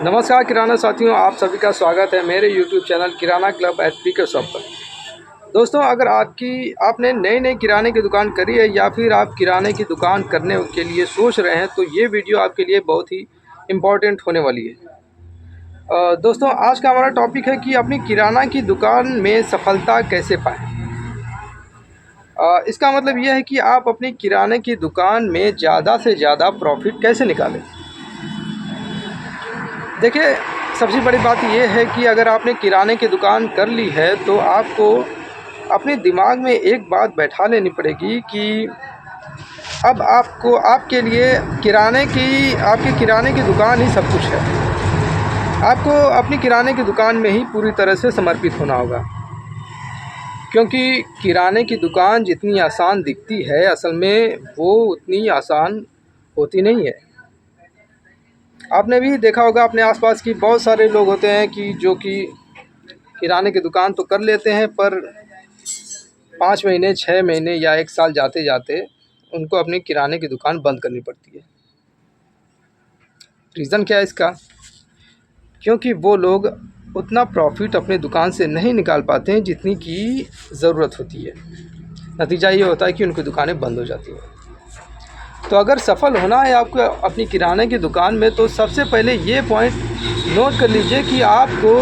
नमस्कार किराना साथियों, आप सभी का स्वागत है मेरे YouTube चैनल किराना क्लब एचपी के शॉप पर। दोस्तों, अगर आपने नई किराने की दुकान करी है या फिर आप किराने की दुकान करने के लिए सोच रहे हैं तो ये वीडियो आपके लिए बहुत ही इम्पोर्टेंट होने वाली है। दोस्तों, आज का हमारा टॉपिक है कि अपनी किराना की दुकान में सफलता कैसे पाएँ। इसका मतलब यह है कि आप अपनी किराने की दुकान में ज़्यादा से ज़्यादा प्रॉफिट कैसे निकालें। देखिए, सबसे बड़ी बात यह है कि अगर आपने किराने की दुकान कर ली है तो आपको अपने दिमाग में एक बात बैठा लेनी पड़ेगी कि अब आपको आपके लिए आपके किराने की दुकान ही सब कुछ है। आपको अपनी किराने की दुकान में ही पूरी तरह से समर्पित होना होगा, क्योंकि किराने की दुकान जितनी आसान दिखती है असल में वो उतनी आसान होती नहीं है। आपने भी देखा होगा अपने आसपास की बहुत सारे लोग होते हैं कि जो कि किराने की दुकान तो कर लेते हैं, पर 5 महीने, 6 महीने या 1 साल जाते जाते उनको अपनी किराने की दुकान बंद करनी पड़ती है। रीज़न क्या है इसका? क्योंकि वो लोग उतना प्रॉफिट अपनी दुकान से नहीं निकाल पाते हैं जितनी की ज़रूरत होती है। नतीजा ये होता है कि उनकी दुकानें बंद हो जाती हैं। तो अगर सफल होना है आपको अपनी किराने की दुकान में, तो सबसे पहले ये पॉइंट नोट कर लीजिए कि आपको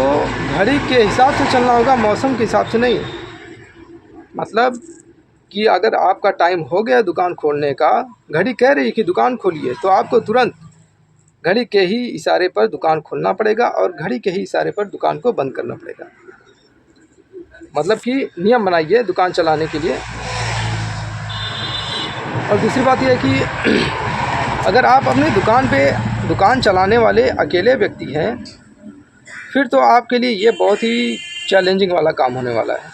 घड़ी के हिसाब से चलना होगा, मौसम के हिसाब से नहीं। मतलब कि अगर आपका टाइम हो गया दुकान खोलने का, घड़ी कह रही है कि दुकान खोलिए, तो आपको तुरंत घड़ी के ही इशारे पर दुकान खोलना पड़ेगा और घड़ी के ही इशारे पर दुकान को बंद करना पड़ेगा। मतलब कि नियम बनाइए दुकान चलाने के लिए। और दूसरी बात यह है कि अगर आप अपनी दुकान चलाने वाले अकेले व्यक्ति हैं, फिर तो आपके लिए ये बहुत ही चैलेंजिंग वाला काम होने वाला है।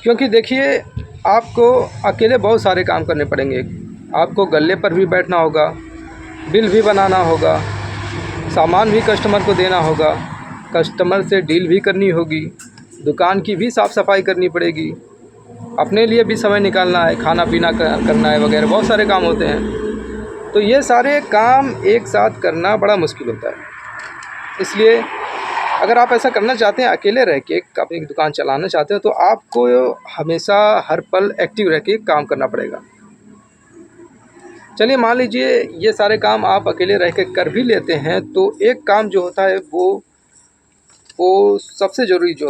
क्योंकि देखिए, आपको अकेले बहुत सारे काम करने पड़ेंगे। आपको गल्ले पर भी बैठना होगा, बिल भी बनाना होगा, सामान भी कस्टमर को देना होगा, कस्टमर से डील भी करनी होगी, दुकान की भी साफ़ सफाई करनी पड़ेगी, अपने लिए भी समय निकालना है, खाना पीना करना है वगैरह, बहुत सारे काम होते हैं। तो ये सारे काम एक साथ करना बड़ा मुश्किल होता है। इसलिए अगर आप ऐसा करना चाहते हैं, अकेले रह के अपनी दुकान चलाना चाहते हैं, तो आपको हमेशा हर पल एक्टिव रह के काम करना पड़ेगा। चलिए, मान लीजिए ये सारे काम आप अकेले रह के कर भी लेते हैं, तो एक काम जो होता है वो सबसे ज़रूरी जो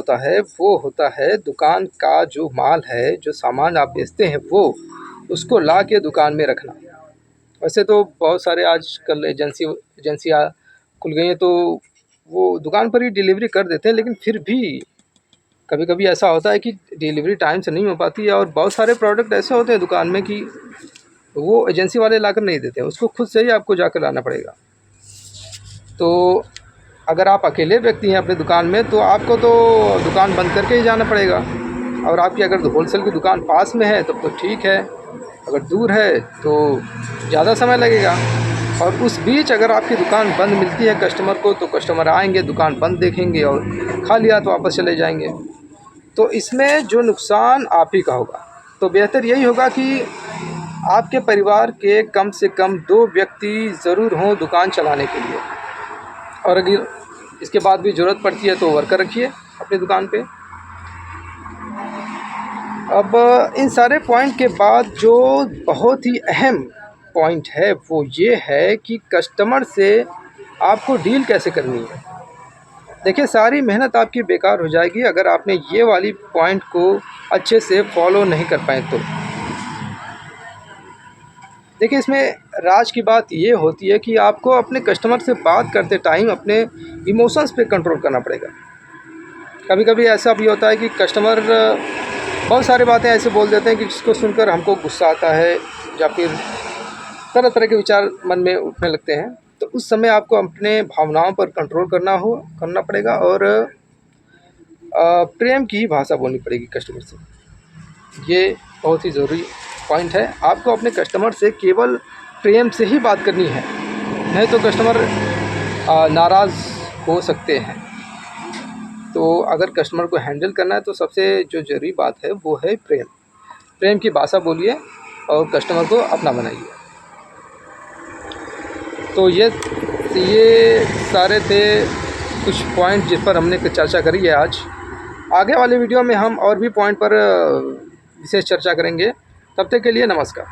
होता है दुकान का जो माल है, जो सामान आप बेचते हैं, उसको ला के दुकान में रखना। वैसे तो बहुत सारे आजकल एजेंसियाँ खुल गई हैं, तो वो दुकान पर ही डिलीवरी कर देते हैं, लेकिन फिर भी कभी कभी ऐसा होता है कि डिलीवरी टाइम से नहीं हो पाती है और बहुत सारे प्रोडक्ट ऐसे होते हैं दुकान में कि वो एजेंसी वाले लाकर नहीं देते हैं, उसको खुद से ही आपको जाकर लाना पड़ेगा। तो अगर आप अकेले व्यक्ति हैं अपनी दुकान में, तो आपको तो दुकान बंद करके ही जाना पड़ेगा। और आपकी अगर होलसेल की दुकान पास में है तब तो ठीक है, अगर दूर है तो ज़्यादा समय लगेगा। और उस बीच अगर आपकी दुकान बंद मिलती है कस्टमर को, तो कस्टमर आएंगे, दुकान बंद देखेंगे और खाली हाथ वापस चले जाएंगे। तो इसमें जो नुकसान आप ही का होगा। तो बेहतर यही होगा कि आपके परिवार के कम से कम 2 व्यक्ति ज़रूर हों दुकान चलाने के लिए। और अगर इसके बाद भी ज़रूरत पड़ती है तो वर्कर रखिए अपनी दुकान पे। अब इन सारे पॉइंट के बाद जो बहुत ही अहम पॉइंट है वो ये है कि कस्टमर से आपको डील कैसे करनी है। देखिए, सारी मेहनत आपकी बेकार हो जाएगी अगर आपने ये वाली पॉइंट को अच्छे से फॉलो नहीं कर पाए तो। देखिए, इसमें राज की बात ये होती है कि आपको अपने कस्टमर से बात करते टाइम अपने इमोशंस पे कंट्रोल करना पड़ेगा। कभी कभी ऐसा भी होता है कि कस्टमर बहुत सारी बातें ऐसे बोल देते हैं कि जिसको सुनकर हमको गुस्सा आता है या फिर तरह तरह के विचार मन में उठने लगते हैं। तो उस समय आपको अपने भावनाओं पर कंट्रोल करना पड़ेगा और प्रेम की ही भाषा बोलनी पड़ेगी कस्टमर से। ये बहुत ही ज़रूरी पॉइंट है। आपको अपने कस्टमर से केवल प्रेम से ही बात करनी है, नहीं तो कस्टमर नाराज़ हो सकते हैं। तो अगर कस्टमर को हैंडल करना है तो सबसे जो ज़रूरी बात है वो है प्रेम की भाषा बोलिए और कस्टमर को अपना बनाइए। तो ये सारे थे कुछ पॉइंट जिस पर हमने चर्चा करी है आज। आगे वाले वीडियो में हम और भी पॉइंट पर विशेष चर्चा करेंगे। तब तक के लिए नमस्कार।